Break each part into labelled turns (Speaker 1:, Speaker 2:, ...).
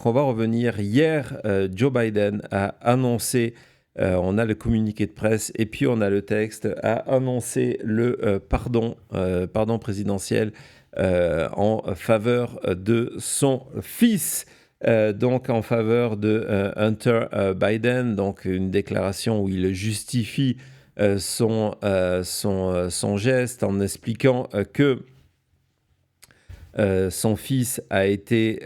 Speaker 1: on va revenir. Hier, Joe Biden a annoncé, on a le communiqué de presse et puis on a le texte, a annoncé le pardon présidentiel en faveur de son fils. Donc en faveur de Hunter Biden, donc une déclaration où il justifie son geste en expliquant que son fils a été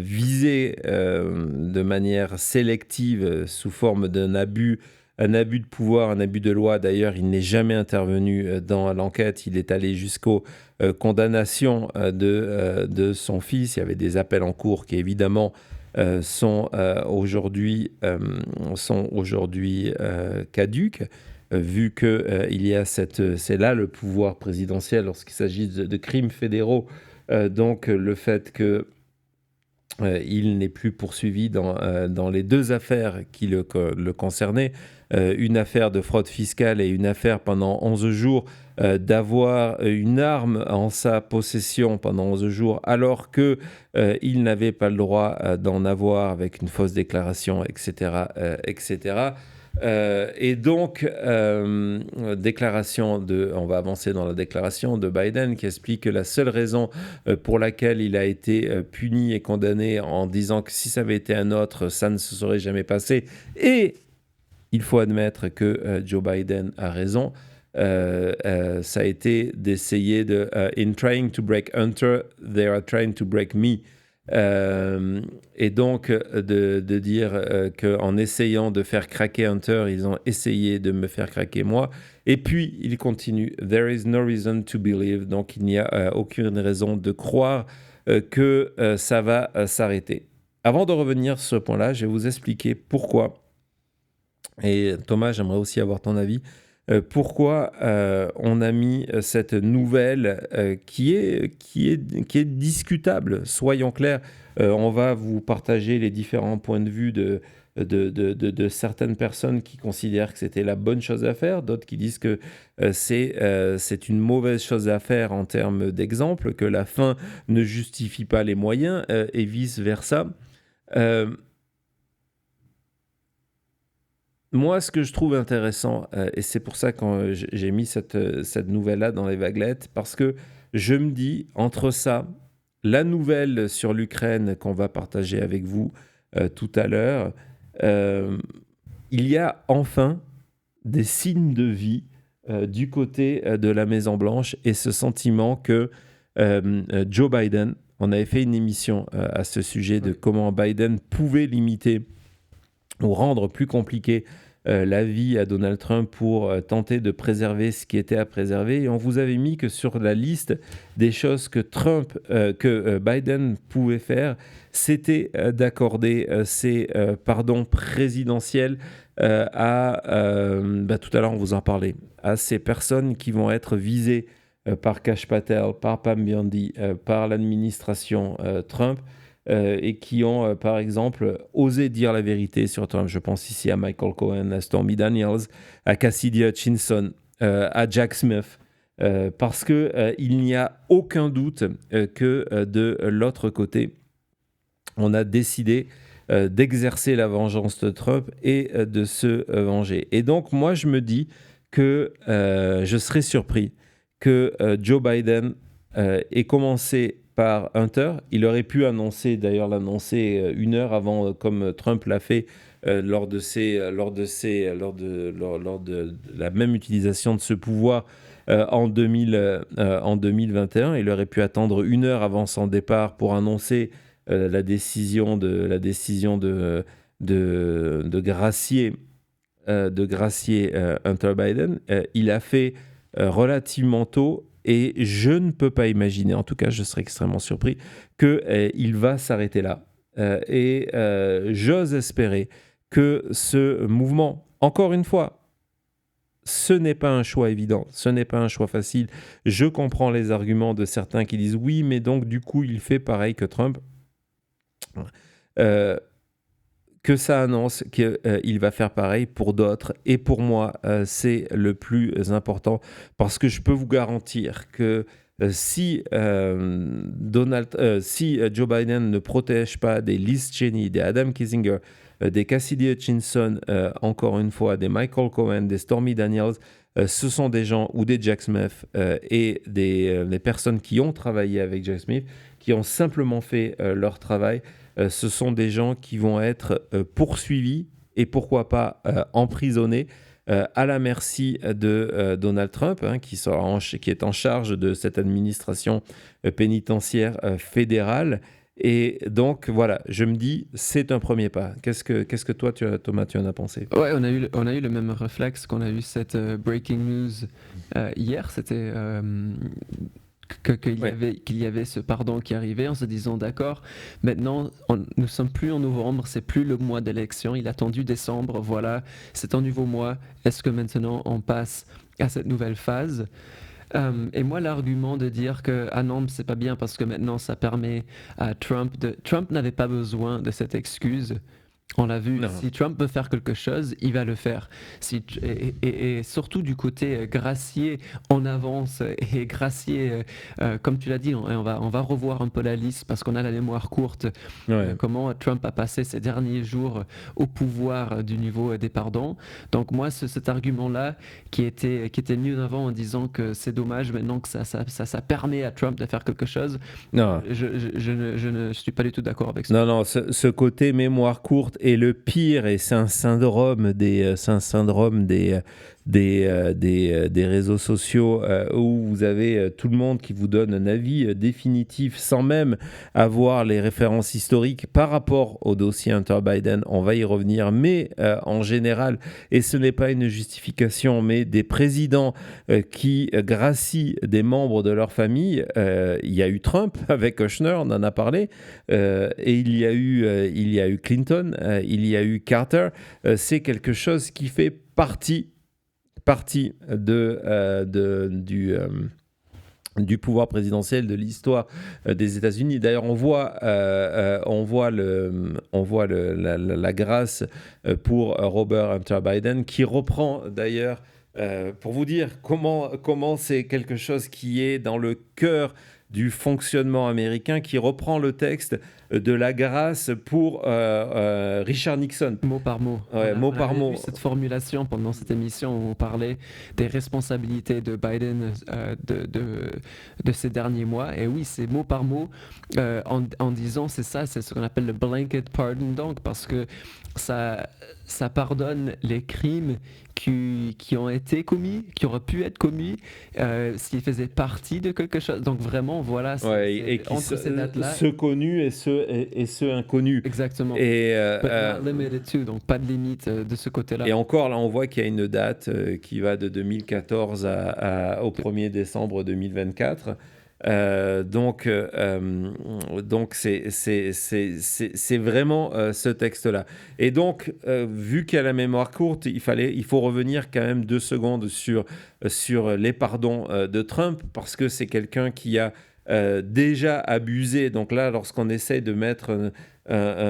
Speaker 1: visé de manière sélective sous forme d'un abus, un abus de pouvoir, un abus de loi. D'ailleurs, il n'est jamais intervenu dans l'enquête. Il est allé jusqu'aux condamnations de son fils. Il y avait des appels en cours qui, évidemment, sont aujourd'hui caduques. Vu que il y a c'est là le pouvoir présidentiel lorsqu'il s'agit de crimes fédéraux. Donc le fait que il n'est plus poursuivi dans les deux affaires qui le concernaient, une affaire de fraude fiscale et une affaire pendant 11 jours d'avoir une arme en sa possession pendant 11 jours alors qu'il n'avait pas le droit d'en avoir avec une fausse déclaration, etc. etc. Et donc, on va avancer dans la déclaration de Biden qui explique que la seule raison pour laquelle il a été puni et condamné en disant que si ça avait été un autre, ça ne se serait jamais passé. Et il faut admettre que Joe Biden a raison. Ça a été d'essayer de in trying to break Hunter, they are trying to break me. Et donc de dire qu'en essayant de faire craquer Hunter, ils ont essayé de me faire craquer moi. Et puis il continue, there is no reason to believe, donc il n'y a aucune raison de croire que ça va s'arrêter. Avant de revenir sur ce point-là, je vais vous expliquer pourquoi. Et Thomas, j'aimerais aussi avoir ton avis. Pourquoi on a mis cette nouvelle qui est discutable, soyons clairs. On va vous partager les différents points de vue de certaines personnes qui considèrent que c'était la bonne chose à faire, d'autres qui disent que c'est une mauvaise chose à faire en termes d'exemple, que la fin ne justifie pas les moyens et vice-versa. Moi, ce que je trouve intéressant, et c'est pour ça que j'ai mis cette nouvelle-là dans les vaguelettes, parce que je me dis, entre ça, la nouvelle sur l'Ukraine qu'on va partager avec vous tout à l'heure, il y a enfin des signes de vie du côté de la Maison-Blanche et ce sentiment que Joe Biden, on avait fait une émission à ce sujet de comment Biden pouvait limiter ou rendre plus compliqué la vie à Donald Trump pour tenter de préserver ce qui était à préserver. Et on vous avait mis que sur la liste des choses que Biden pouvait faire, c'était d'accorder ses pardons présidentiels tout à l'heure on vous en parlait, à ces personnes qui vont être visées par Kash Patel, par Pam Bondi, par l'administration Trump, et qui ont, par exemple, osé dire la vérité sur Trump. Je pense ici à Michael Cohen, à Stormy Daniels, à Cassidy Hutchinson, à Jack Smith, parce qu'il n'y a aucun doute que de l'autre côté, on a décidé d'exercer la vengeance de Trump et de se venger. Et donc, moi, je me dis que je serais surpris que Joe Biden ait commencé par Hunter. Il aurait pu l'annoncer une heure avant, comme Trump l'a fait lors de la même utilisation de ce pouvoir en 2021. Il aurait pu attendre une heure avant son départ pour annoncer la décision de gracier Hunter Biden. Il a fait relativement tôt. Et je ne peux pas imaginer, en tout cas je serais extrêmement surpris, qu'il va s'arrêter là. Et j'ose espérer que ce mouvement, encore une fois, ce n'est pas un choix évident, ce n'est pas un choix facile. Je comprends les arguments de certains qui disent oui, mais donc du coup il fait pareil que Trump. Que ça annonce qu'il va faire pareil pour d'autres. Et pour moi, c'est le plus important parce que je peux vous garantir que si Joe Biden ne protège pas des Liz Cheney, des Adam Kinzinger, des Cassidy Hutchinson, encore une fois, des Michael Cohen, des Stormy Daniels, ce sont des gens, ou des Jack Smith, et des personnes qui ont travaillé avec Jack Smith, qui ont simplement fait leur travail. Ce sont des gens qui vont être poursuivis et pourquoi pas emprisonnés à la merci de Donald Trump, hein, qui est en charge de cette administration pénitentiaire fédérale. Et donc, voilà, je me dis, c'est un premier pas. Qu'est-ce que toi, Thomas, tu en as pensé?
Speaker 2: Ouais, on a eu le même réflexe qu'on a eu cette breaking news hier. C'était
Speaker 1: Ouais.
Speaker 2: qu'il y avait ce pardon qui arrivait en se disant d'accord, maintenant nous sommes plus en novembre, c'est plus le mois d'élection, il a attendu décembre, voilà, c'est un nouveau mois, est-ce que maintenant on passe à cette nouvelle phase? Et moi, l'argument de dire que ah non, c'est pas bien parce que maintenant ça permet à Trump n'avait pas besoin de cette excuse. On l'a vu,
Speaker 1: Non.
Speaker 2: si Trump veut faire quelque chose, il va le faire. Et surtout du côté gracier en avance et gracier, comme tu l'as dit, on va revoir un peu la liste parce qu'on a la mémoire courte.
Speaker 1: Ouais.
Speaker 2: Comment Trump a passé ses derniers jours au pouvoir du niveau des pardons. Donc moi, cet argument-là qui était mis en avant en disant que c'est dommage maintenant que ça permet à Trump de faire quelque chose,
Speaker 1: Non.
Speaker 2: je ne suis pas du tout d'accord avec ça.
Speaker 1: Non, non, ce côté mémoire courte est le pire et c'est un syndrome des réseaux sociaux où vous avez tout le monde qui vous donne un avis définitif sans même avoir les références historiques par rapport au dossier Hunter Biden. On va y revenir, mais en général, et ce n'est pas une justification, mais des présidents qui gracient des membres de leur famille. Il y a eu Trump avec Kushner, on en a parlé. Et il y a eu Clinton, il y a eu Carter. C'est quelque chose qui fait partie du pouvoir présidentiel, de l'histoire des États-Unis. D'ailleurs, on voit la grâce pour Robert Hunter Biden, qui reprend d'ailleurs, pour vous dire comment c'est quelque chose qui est dans le cœur du fonctionnement américain, qui reprend le texte de la grâce pour Richard Nixon.
Speaker 2: Mot par mot.
Speaker 1: Ouais, mot
Speaker 2: On
Speaker 1: par
Speaker 2: avait
Speaker 1: mot.
Speaker 2: vu cette formulation pendant cette émission où on parlait des responsabilités de Biden de ces derniers mois. Et oui, c'est mot par mot en disant, c'est ça, c'est ce qu'on appelle le blanket pardon, donc, parce que ça pardonne les crimes qui ont été commis, qui auraient pu être commis, s'ils faisaient partie de quelque chose. Donc vraiment, voilà,
Speaker 1: Ouais, et qui
Speaker 2: entre ces dates-là.
Speaker 1: ceux connus et ceux inconnus.
Speaker 2: Exactement.
Speaker 1: Et,
Speaker 2: But not limited to, donc pas de limite de ce côté-là.
Speaker 1: et encore, là, on voit qu'il y a une date qui va de 2014 au 1er décembre 2024. Donc c'est vraiment ce texte-là. Et donc, vu qu'il y a la mémoire courte, il faut revenir quand même 2 secondes sur les pardons de Trump, parce que c'est quelqu'un qui a déjà abusé. Donc là, lorsqu'on essaie de mettre une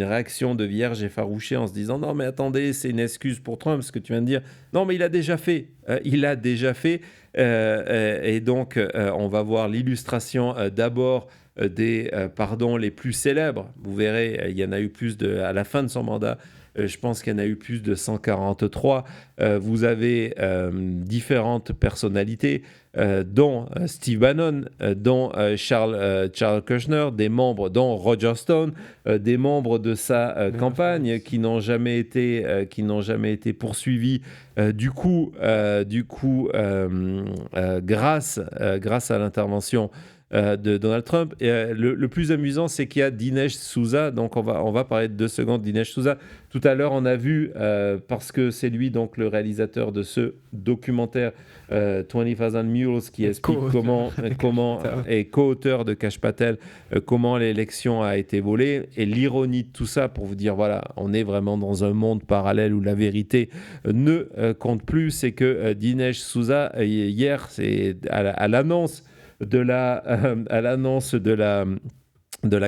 Speaker 1: réaction de vierge effarouchée en se disant non mais attendez, c'est une excuse pour Trump, ce que tu viens de dire. Non mais il a déjà fait. Et donc on va voir l'illustration d'abord des pardons les plus célèbres. Vous verrez, il y en a eu à la fin de son mandat. Je pense qu'il y en a eu plus de 143. Vous avez différentes personnalités, dont Steve Bannon, dont Charles Kushner, des membres, dont Roger Stone, des membres de sa campagne qui n'ont jamais été poursuivis. Grâce à l'intervention de Donald Trump. Et, le plus amusant, c'est qu'il y a Dinesh D'Souza. Donc, on va parler de 2 secondes de Dinesh D'Souza. Tout à l'heure, on a vu, parce que c'est lui, donc, le réalisateur de ce documentaire 20,000 Mules, qui explique comment est co-auteur de Kash Patel, comment l'élection a été volée. Et l'ironie de tout ça, pour vous dire, voilà, on est vraiment dans un monde parallèle où la vérité ne compte plus. C'est que Dinesh D'Souza, hier, c'est à l'annonce de la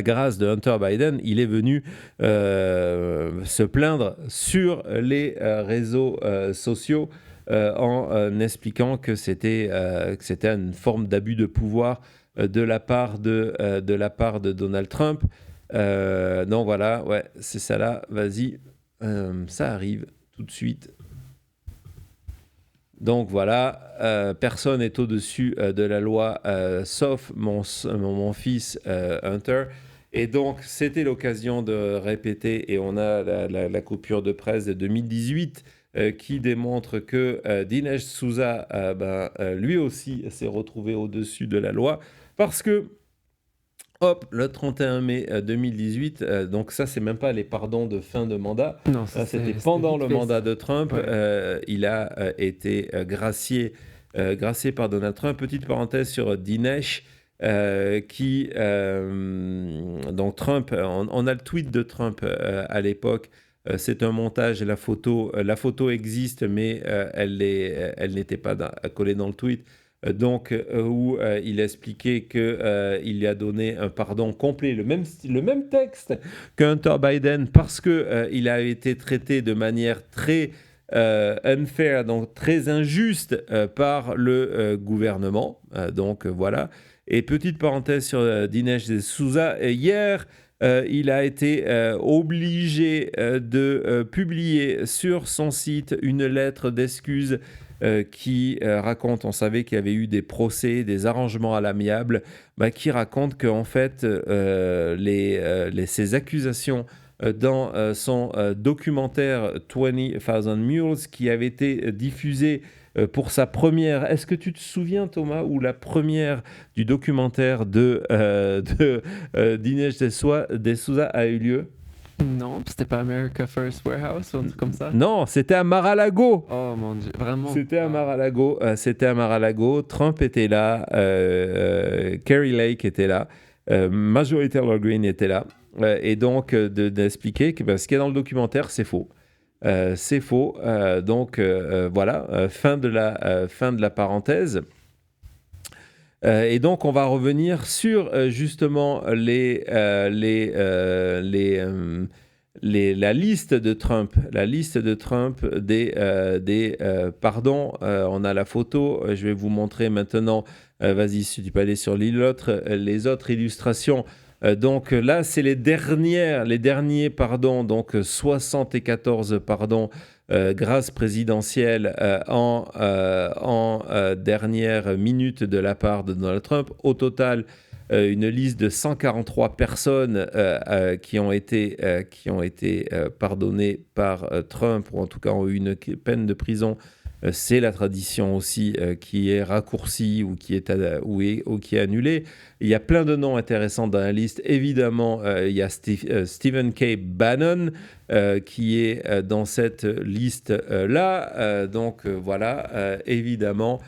Speaker 1: grâce de Hunter Biden, il est venu se plaindre sur les réseaux sociaux en expliquant que c'était une forme d'abus de pouvoir de la part de Donald Trump. Donc voilà, ouais, c'est ça là. Vas-y, ça arrive tout de suite. Donc voilà, personne n'est au-dessus de la loi, sauf mon fils Hunter. Et donc, c'était l'occasion de répéter, et on a la coupure de presse de 2018 qui démontre que Dinesh D'Souza, lui aussi, s'est retrouvé au-dessus de la loi, parce que, hop, le 31 mai 2018, donc ça, c'est même pas les pardons de fin de mandat,
Speaker 2: Non,
Speaker 1: c'était pendant le mandat de Trump,
Speaker 2: Ouais.
Speaker 1: il a été gracié par Donald Trump. Petite parenthèse sur Dinesh, donc Trump, on a le tweet de Trump à l'époque. C'est un montage, la photo existe, mais elle n'était pas collée dans le tweet. Donc, où il expliquait qu'il lui a donné un pardon complet, le même texte qu'Hunter Biden, parce qu'il a été traité de manière très unfair, donc très injuste par le gouvernement. Donc, voilà. Et petite parenthèse sur Dinesh D'Souza, hier, il a été obligé de publier sur son site une lettre d'excuse qui raconte, on savait qu'il y avait eu des procès, des arrangements à l'amiable, qui raconte qu'en fait, ces accusations dans son documentaire 20,000 Mules qui avait été diffusé pour sa première. Est-ce que tu te souviens, Thomas, où la première du documentaire de Dinesh D'Souza a eu lieu?
Speaker 2: Non, c'était pas America First Warehouse ou un truc comme ça?
Speaker 1: Non, c'était à Mar-a-Lago.
Speaker 2: Oh mon Dieu, vraiment?
Speaker 1: C'était à Mar-a-Lago. Trump était là. Kerry Lake était là. Marjorie Taylor Greene était là. Et donc, d'expliquer que ce qu'il y a dans le documentaire, c'est faux. C'est faux. Donc, voilà, fin de la parenthèse. Et donc, on va revenir sur justement la liste de Trump. La liste de Trump des pardons. On a la photo. Je vais vous montrer maintenant. Vas-y, si tu peux aller sur les autres illustrations. Donc là, c'est les derniers pardons. Donc 74 pardons. Grâce présidentielle en dernière minute de la part de Donald Trump. Au total, une liste de 143 personnes qui ont été pardonnées par Trump, ou en tout cas ont eu une peine de prison. C'est la tradition aussi qui est raccourcie ou qui est annulée. Il y a plein de noms intéressants dans la liste. Évidemment, il y a Stephen K. Bannon qui est dans cette liste-là. Donc voilà, évidemment,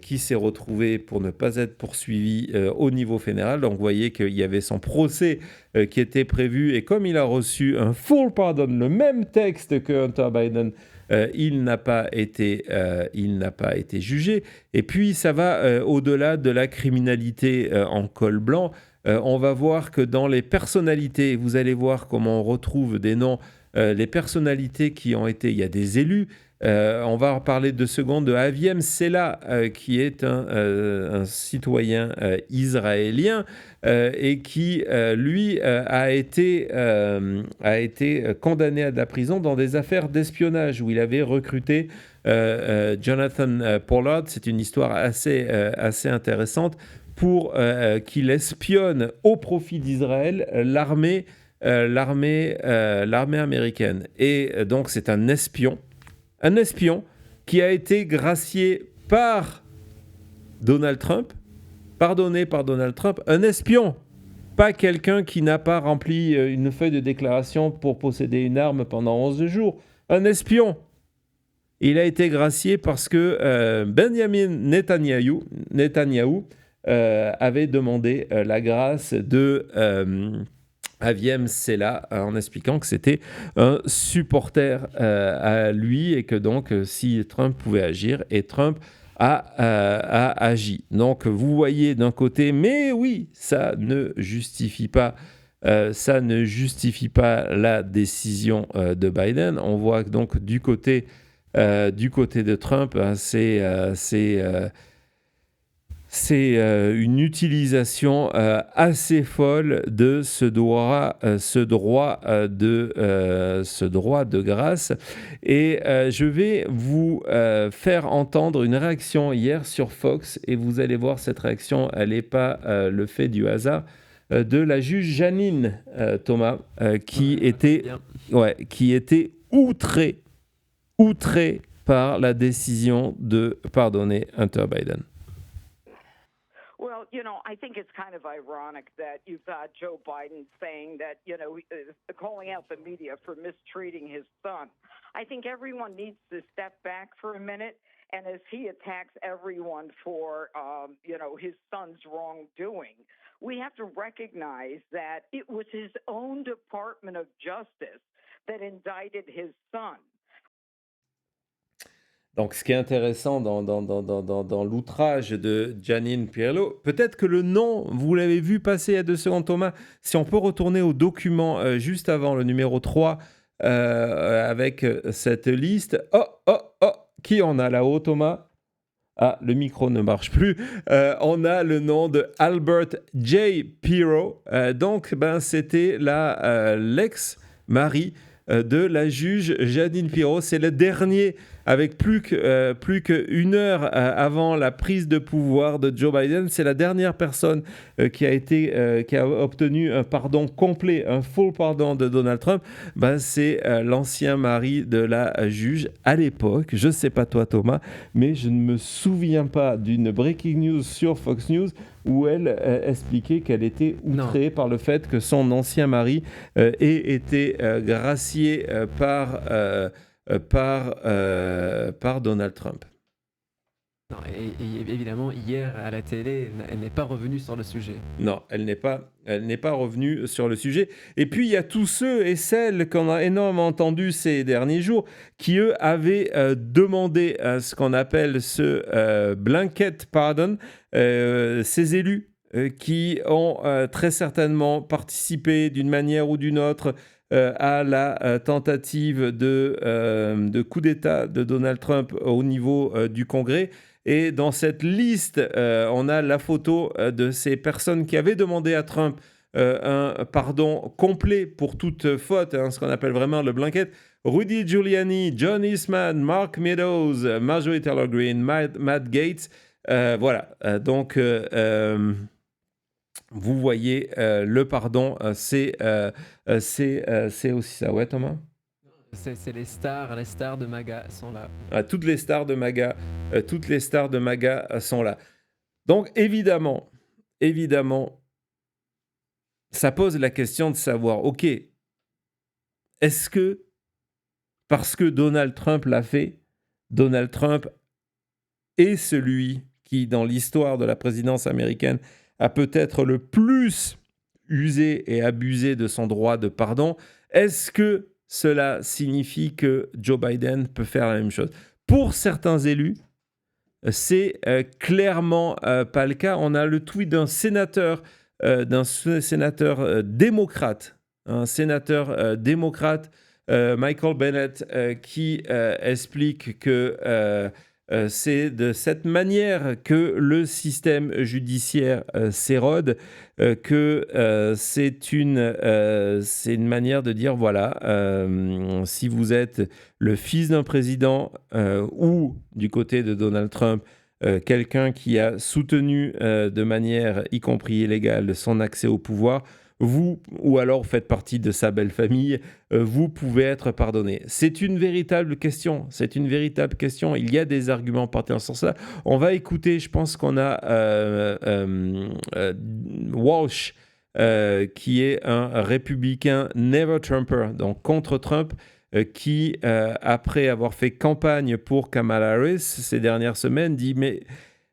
Speaker 1: qui s'est retrouvé pour ne pas être poursuivi au niveau fédéral. Donc vous voyez qu'il y avait son procès qui était prévu. Et comme il a reçu un full pardon, le même texte que Hunter Biden, il n'a pas été jugé. Et puis, ça va au-delà de la criminalité en col blanc. On va voir que dans les personnalités, vous allez voir comment on retrouve des noms, les personnalités qui ont été... Il y a des élus. On va en parler 2 secondes de Aviem Sela, qui est un citoyen israélien et qui, lui, a été condamné à de la prison dans des affaires d'espionnage où il avait recruté Jonathan Pollard. C'est une histoire assez intéressante pour qu'il espionne au profit d'Israël l'armée américaine. Et donc, c'est un espion qui a été gracié par Donald Trump, pardonné par Donald Trump, un espion, pas quelqu'un qui n'a pas rempli une feuille de déclaration pour posséder une arme pendant 11 jours, un espion. Il a été gracié parce que Benjamin Netanyahou avait demandé la grâce de... Aviem Sela, en expliquant que c'était un supporter à lui et que donc si Trump pouvait agir, et Trump a agi. Donc vous voyez d'un côté, mais oui, ça ne justifie pas la décision de Biden. On voit donc du côté du côté de Trump, hein, c'est une utilisation assez folle de ce droit de grâce. Et je vais vous faire entendre une réaction hier sur Fox, et vous allez voir, cette réaction, elle n'est pas le fait du hasard, de la juge Janine Thomas, qui était outrée par la décision de pardonner Hunter Biden.
Speaker 3: Well, I think it's kind of ironic that you've got Joe Biden saying that, calling out the media for mistreating his son. I think everyone needs to step back for a minute. And as he attacks everyone for, his son's wrongdoing, we have to recognize that it was his own Department of Justice that indicted his son.
Speaker 1: Donc, ce qui est intéressant dans l'outrage de Janine Pirlo, peut-être que le nom, vous l'avez vu passer il y a 2 secondes, Thomas, si on peut retourner au document juste avant, le numéro 3, avec cette liste. Qui en a là-haut, Thomas ? Ah, le micro ne marche plus. On a le nom de Albert J. Pirro. Donc, c'était l'ex-mari de la juge Janine Pirro. C'est le dernier, avec plus qu'une heure avant la prise de pouvoir de Joe Biden. C'est la dernière personne qui a obtenu un pardon complet, un full pardon de Donald Trump. C'est l'ancien mari de la juge à l'époque. Je ne sais pas toi, Thomas, mais je ne me souviens pas d'une breaking news sur Fox News où elle expliquait qu'elle était outrée par le fait que son ancien mari ait été gracié par Donald Trump.
Speaker 2: Non, et évidemment, hier à la télé, elle n'est pas revenue sur le sujet.
Speaker 1: Non, elle n'est pas revenue sur le sujet. Et puis, il y a tous ceux et celles qu'on a énormément entendus ces derniers jours qui, eux, avaient demandé ce qu'on appelle ce blanket pardon, ces élus qui ont très certainement participé d'une manière ou d'une autre à la tentative de coup d'État de Donald Trump au niveau du Congrès. Et dans cette liste, on a la photo de ces personnes qui avaient demandé à Trump un pardon complet pour toute faute, ce qu'on appelle vraiment le blanket. Rudy Giuliani, John Eastman, Mark Meadows, Marjorie Taylor Greene, Matt Gaetz. Voilà, donc vous voyez, le pardon, c'est aussi ça. Ouais, Thomas ?
Speaker 2: C'est les stars de MAGA sont là.
Speaker 1: Toutes les stars de MAGA sont là. Donc, évidemment, ça pose la question de savoir, OK, est-ce que, parce que Donald Trump l'a fait, Donald Trump est celui qui, dans l'histoire de la présidence américaine, a peut-être le plus usé et abusé de son droit de pardon? Est-ce que cela signifie que Joe Biden peut faire la même chose? Pour certains élus, c'est clairement pas le cas. On a le tweet d'un sénateur démocrate, Michael Bennett, qui explique que c'est de cette manière que le système judiciaire s'érode, que c'est une manière de dire, voilà, si vous êtes le fils d'un président ou du côté de Donald Trump, quelqu'un qui a soutenu de manière, y compris illégale, son accès au pouvoir, vous, ou alors vous faites partie de sa belle famille, vous pouvez être pardonné. C'est une véritable question. Il y a des arguments partant dans ce sens-là. On va écouter, je pense qu'on a Walsh, qui est un républicain never Trumper, donc contre Trump, qui, après avoir fait campagne pour Kamala Harris ces dernières semaines, dit « Mais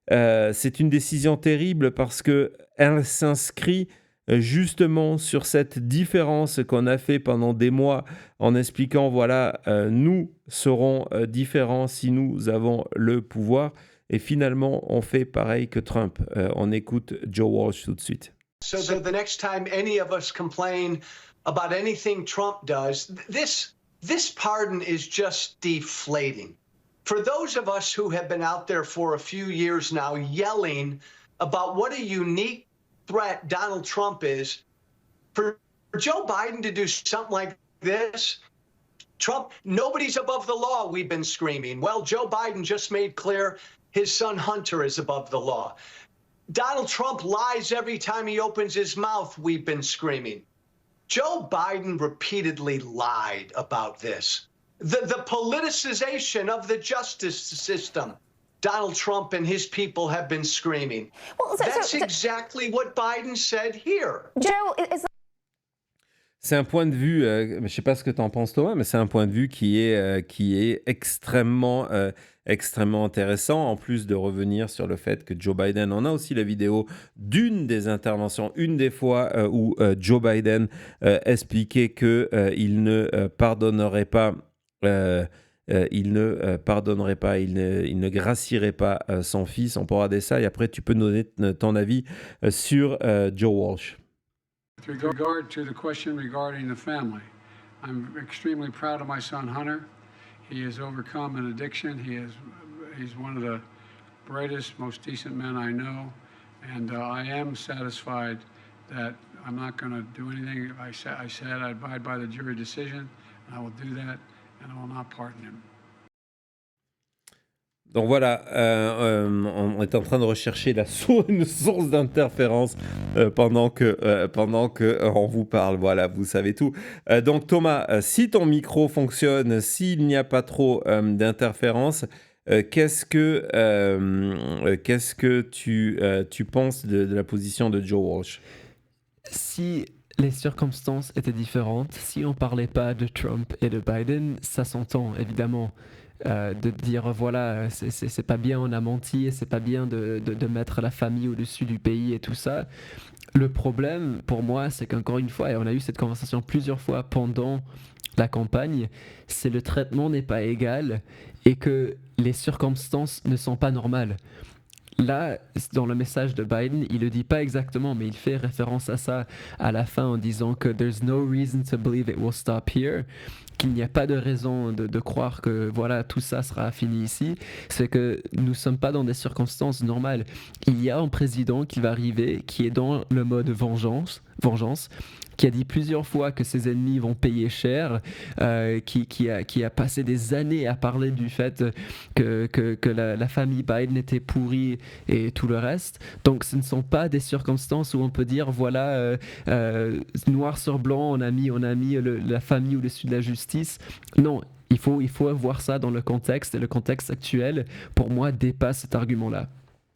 Speaker 1: c'est une décision terrible parce qu'elle s'inscrit justement sur cette différence qu'on a fait pendant des mois en expliquant, voilà, nous serons différents si nous avons le pouvoir. Et finalement, on fait pareil que Trump. On écoute Joe Walsh tout de suite.
Speaker 4: So the next time any of us complain about anything Trump does, this pardon is just deflating. For those of us who have been out there for a few years now yelling about what a unique threat Donald Trump is, for Joe Biden to do something like this, Trump, nobody's above the law, we've been screaming. Well, Joe Biden just made clear his son Hunter is above the law. Donald Trump lies every time he opens his mouth, we've been screaming. Joe Biden repeatedly lied about this. The politicization of the justice system, Donald Trump and his people have been screaming.
Speaker 5: Well,
Speaker 4: That's exactly what Biden said here.
Speaker 5: Joe, is
Speaker 1: C'est un point de vue, je ne sais pas ce que tu en penses Thomas, mais c'est un point de vue qui est extrêmement intéressant, en plus de revenir sur le fait que Joe Biden, on a aussi la vidéo d'une des interventions, une des fois où Joe Biden expliquait qu'il ne pardonnerait pas, il ne gracierait pas son fils. On pourra dire ça et après tu peux donner ton avis sur Joe Walsh.
Speaker 6: With regard to the question regarding the family, I'm extremely proud of my son Hunter. He has overcome an addiction. He's one of the brightest, most decent men I know, and I am satisfied that I'm not going to do anything. I said I'd abide by the jury decision, and I will do that, and I will not pardon him.
Speaker 1: Donc voilà, on est en train de rechercher une source d'interférence pendant que on vous parle. Voilà, vous savez tout. Donc Thomas, si ton micro fonctionne, s'il n'y a pas trop d'interférence, qu'est-ce que tu penses de la position de Joe Walsh?
Speaker 2: Si les circonstances étaient différentes, si on parlait pas de Trump et de Biden, ça s'entend évidemment. De dire voilà, c'est pas bien, on a menti, c'est pas bien de mettre la famille au-dessus du pays et tout ça. Le problème pour moi, c'est qu'encore une fois, et on a eu cette conversation plusieurs fois pendant la campagne, c'est le traitement n'est pas égal et que les circonstances ne sont pas normales. Là, dans le message de Biden, il le dit pas exactement, mais il fait référence à ça à la fin en disant que there's no reason to believe it will stop here, qu'il n'y a pas de raison de croire que voilà tout ça sera fini ici. C'est que nous sommes pas dans des circonstances normales. Il y a un président qui va arriver, qui est dans le mode vengeance, qui a dit plusieurs fois que ses ennemis vont payer cher, qui a passé des années à parler du fait que la famille Biden était pourrie et tout le reste. Donc ce ne sont pas des circonstances où on peut dire voilà, noir sur blanc, on a mis la famille au-dessus de la justice. Non, il faut voir ça dans le contexte, et le contexte actuel, pour moi, dépasse cet argument-là.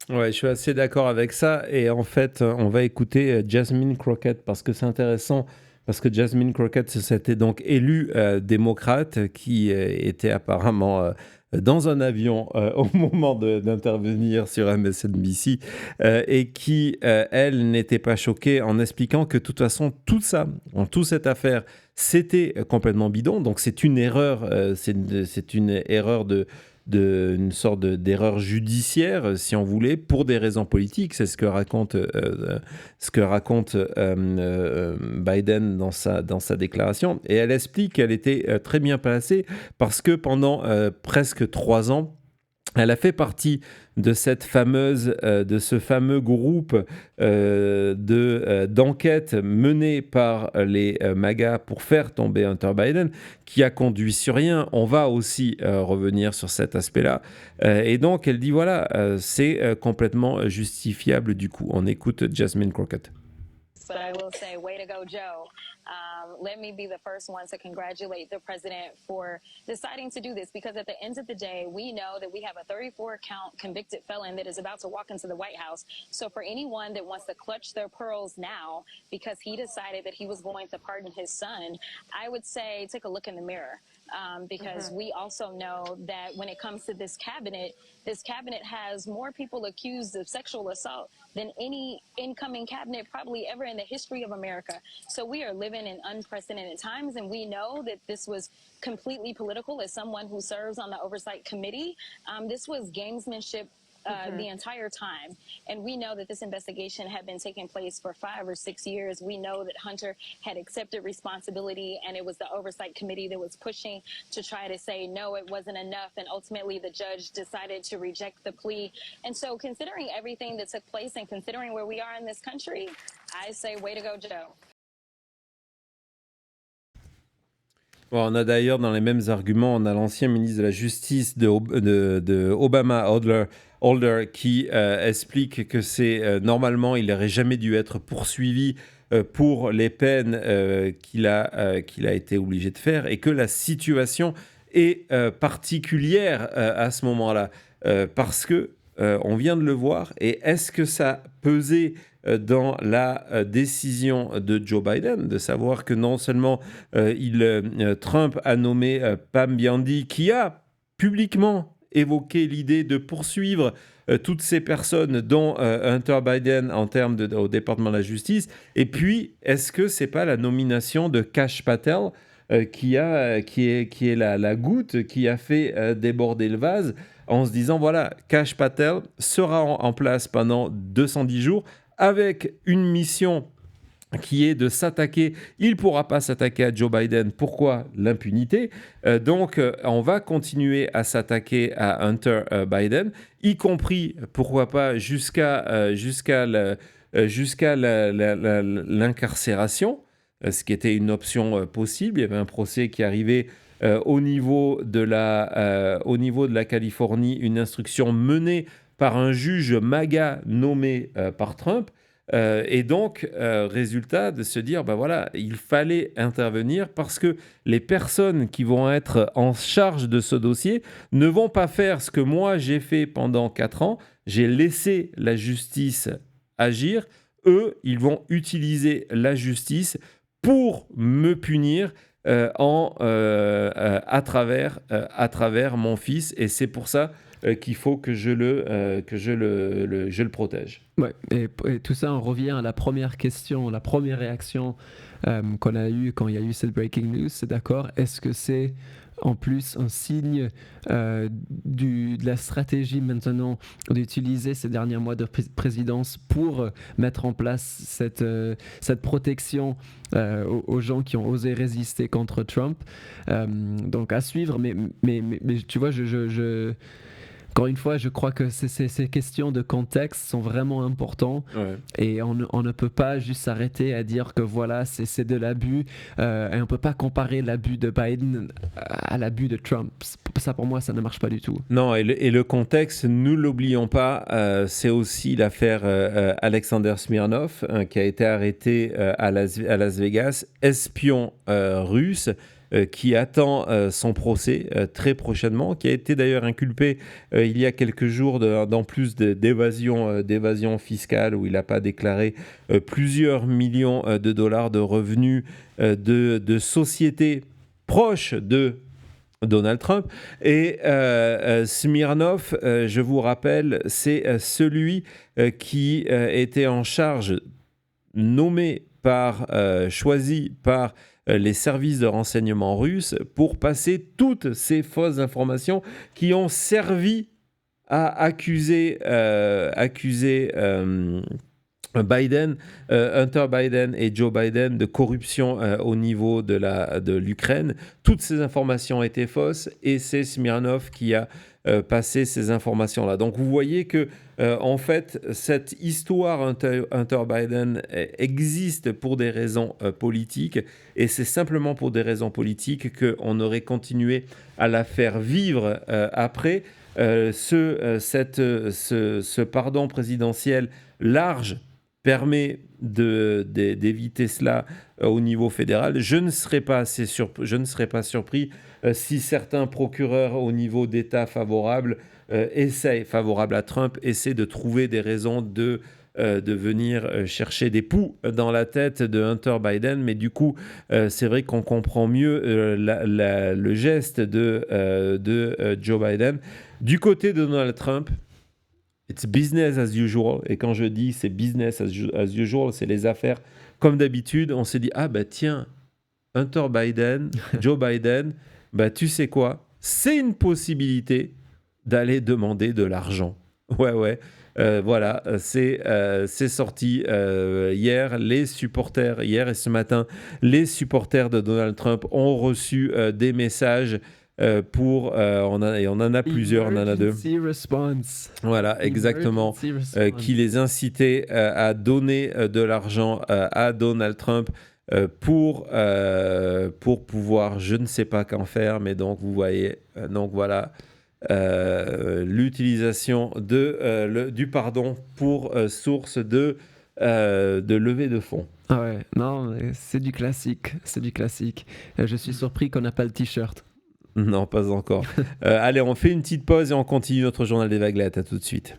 Speaker 1: Ouais, je suis assez d'accord avec ça. Et en fait, on va écouter Jasmine Crockett parce que c'est intéressant. Parce que Jasmine Crockett s'était donc élue démocrate qui était apparemment dans un avion au moment d'intervenir sur MSNBC et qui, elle, n'était pas choquée en expliquant que de toute façon, toute cette affaire, c'était complètement bidon. Donc c'est une erreur, c'est une erreur une sorte d'erreur judiciaire, si on voulait, pour des raisons politiques. C'est ce que raconte Biden dans sa déclaration. Et elle explique qu'elle était très bien placée parce que pendant presque 3 ans, elle a fait partie de ce fameux groupe d'enquête mené par les MAGA pour faire tomber Hunter Biden, qui a conduit sur rien. On va aussi revenir sur cet aspect-là. Et donc, elle dit, voilà, c'est complètement justifiable du coup. On écoute Jasmine Crockett.
Speaker 7: But I will say, way to go, Joe. Let me be the first one to congratulate the president for deciding to do this, because at the end of the day, we know that we have a 34-count convicted felon that is about to walk into the White House. So for anyone that wants to clutch their pearls now because he decided that he was going to pardon his son, I would say take a look in the mirror. Because we also know that when it comes to this cabinet has more people accused of sexual assault than any incoming cabinet probably ever in the history of America. So we are living in unprecedented times, and we know that this was completely political. As someone who serves on the Oversight Committee, this was gamesmanship the entire time. And we know that this investigation had been taking place for 5 or 6 years. We know that Hunter had accepted responsibility, and it was the oversight committee that was pushing to try to say, no, it wasn't enough. And ultimately, the judge decided to reject the plea. And so considering everything that took place and considering where we are in this country, I say, way to go, Joe.
Speaker 1: Bon, on a d'ailleurs dans les mêmes arguments, on a l'ancien ministre de la Justice de Obama, Holder, qui explique que normalement, il n'aurait jamais dû être poursuivi pour les peines qu'il a été obligé de faire, et que la situation est particulière à ce moment-là, parce que on vient de le voir, et est-ce que ça pesait dans la décision de Joe Biden, de savoir que non seulement Trump a nommé Pam Bondi, qui a publiquement évoqué l'idée de poursuivre toutes ces personnes, dont Hunter Biden en termes au département de la justice, et puis est-ce que c'est pas la nomination de Kash Patel qui est la goutte qui a fait déborder le vase, en se disant voilà, Kash Patel sera en place pendant 210 jours avec une mission qui est de s'attaquer. Il ne pourra pas s'attaquer à Joe Biden. Pourquoi? L'impunité. Donc, on va continuer à s'attaquer à Hunter Biden, y compris, pourquoi pas, jusqu'à l'incarcération, ce qui était une option possible. Il y avait un procès qui arrivait au niveau de la Californie, une instruction menée par un juge MAGA nommé par Trump. Et donc, résultat de se dire, voilà, il fallait intervenir parce que les personnes qui vont être en charge de ce dossier ne vont pas faire ce que moi j'ai fait pendant 4 ans. J'ai laissé la justice agir. Eux, ils vont utiliser la justice pour me punir à travers mon fils, et c'est pour ça qu'il faut que je le protège.
Speaker 2: Ouais, et tout ça, on revient à la première question, la première réaction qu'on a eue quand il y a eu cette breaking news, c'est d'accord, est-ce que c'est en plus un signe de la stratégie maintenant d'utiliser ces derniers mois de présidence pour mettre en place cette protection aux gens qui ont osé résister contre Trump. Donc à suivre, mais tu vois, encore une fois, je crois que ces questions de contexte sont vraiment importantes, et on ne peut pas juste s'arrêter à dire que voilà, c'est de l'abus, et on ne peut pas comparer l'abus de Biden à l'abus de Trump. Ça, pour moi, ça ne marche pas du tout.
Speaker 1: Non, et le contexte, nous ne l'oublions pas, c'est aussi l'affaire Alexander Smirnov, qui a été arrêté à Las Vegas, espion russe, qui attend son procès très prochainement, qui a été d'ailleurs inculpé il y a quelques jours dans plus d'évasion fiscale, où il n'a pas déclaré plusieurs millions de dollars de revenus de sociétés proches de Donald Trump. Et Smirnov, je vous rappelle, c'est celui qui était en charge, choisi par les services de renseignement russes pour passer toutes ces fausses informations qui ont servi à accuser Hunter Biden et Joe Biden de corruption au niveau de l'Ukraine. Toutes ces informations étaient fausses, et c'est Smirnov qui a passé ces informations-là. Donc vous voyez que en fait, cette histoire Hunter Biden existe pour des raisons politiques, et c'est simplement pour des raisons politiques qu'on aurait continué à la faire vivre après. Ce pardon présidentiel large permet d'éviter cela au niveau fédéral. Je ne serais pas surpris si certains procureurs au niveau d'État favorables à Trump essaient de trouver des raisons de venir chercher des poux dans la tête de Hunter Biden. Mais du coup, c'est vrai qu'on comprend mieux le geste de Joe Biden. Du côté de Donald Trump, it's business as usual. Et quand je dis c'est business as usual, c'est les affaires comme d'habitude. On s'est dit, tiens, Hunter Biden, Joe Biden, tu sais quoi, c'est une possibilité d'aller demander de l'argent Ouais. Voilà, c'est sorti hier. Hier et ce matin, les supporters de Donald Trump ont reçu des messages on en a plusieurs, on en a deux.
Speaker 2: Emergency response.
Speaker 1: Voilà, exactement.
Speaker 2: Emergency response.
Speaker 1: Qui les incitait à donner de l'argent à Donald Trump pour pouvoir, je ne sais pas qu'en faire, mais donc vous voyez, donc voilà. L'utilisation du pardon pour source de levée de fonds.
Speaker 2: Ah ouais, non, mais c'est du classique. Je suis surpris qu'on n'a pas le t-shirt.
Speaker 1: Non, pas encore. Allez, on fait une petite pause et on continue notre journal des vaguelettes. À tout de suite.